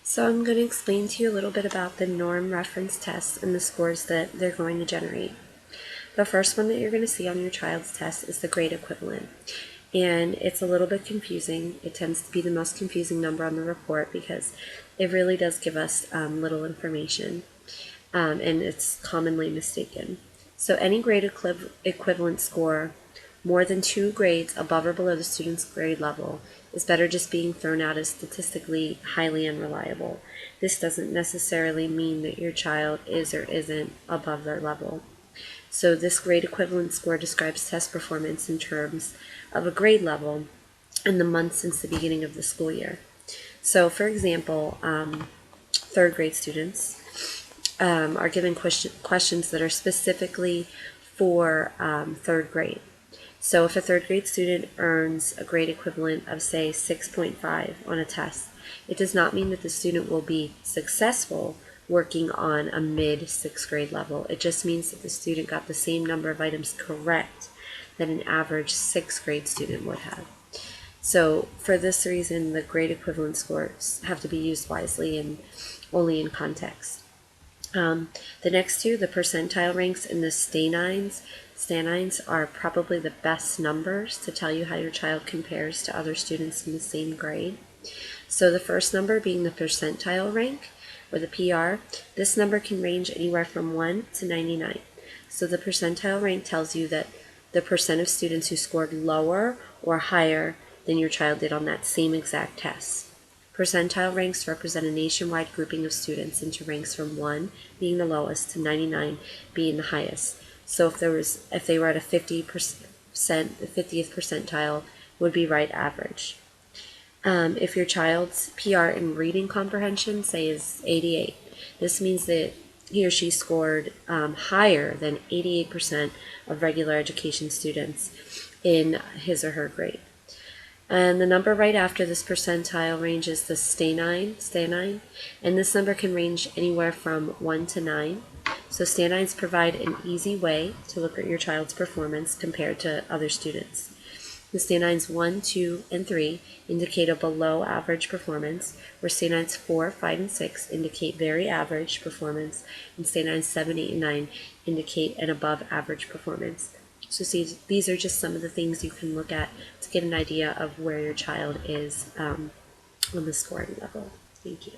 So I'm going to explain to you a little bit about the norm reference tests and the scores that they're going to generate. The first one that you're going to see on your child's test is the grade equivalent. And it's a little bit confusing. It tends to be the most confusing number on the report because it really does give us little information, and it's commonly mistaken. So any grade equivalent score more than 2 grades above or below the student's grade level is better just being thrown out as statistically highly unreliable. This doesn't necessarily mean that your child is or isn't above their level. So this grade equivalent score describes test performance in terms of a grade level in the months since the beginning of the school year. So for example, third grade students are given questions that are specifically for third grade. So if a third grade student earns a grade equivalent of, say, 6.5 on a test, it does not mean that the student will be successful working on a mid-6th grade level. It just means that the student got the same number of items correct that an average 6th grade student would have. So for this reason, the grade equivalent scores have to be used wisely and only in context. The next two, the percentile ranks and the stanines are probably the best numbers to tell you how your child compares to other students in the same grade. So the first number being the percentile rank, or the PR, this number can range anywhere from 1 to 99. So the percentile rank tells you that the percent of students who scored lower or higher than your child did on that same exact test. Percentile ranks represent a nationwide grouping of students into ranks from 1 being the lowest to 99 being the highest. So if they were at a 50%, the 50th percentile would be right average. If your child's PR in reading comprehension, say, is 88, this means that he or she scored higher than 88% of regular education students in his or her grade. And the number right after this percentile range is the stanine, and this number can range anywhere from 1 to 9. So stanines provide an easy way to look at your child's performance compared to other students. The stanines 1, 2, and 3 indicate a below average performance, where stanines 4, 5, and 6 indicate very average performance, and stanines 7, 8, and 9 indicate an above average performance. So see, these are just some of the things you can look at to get an idea of where your child is on the scoring level. Thank you.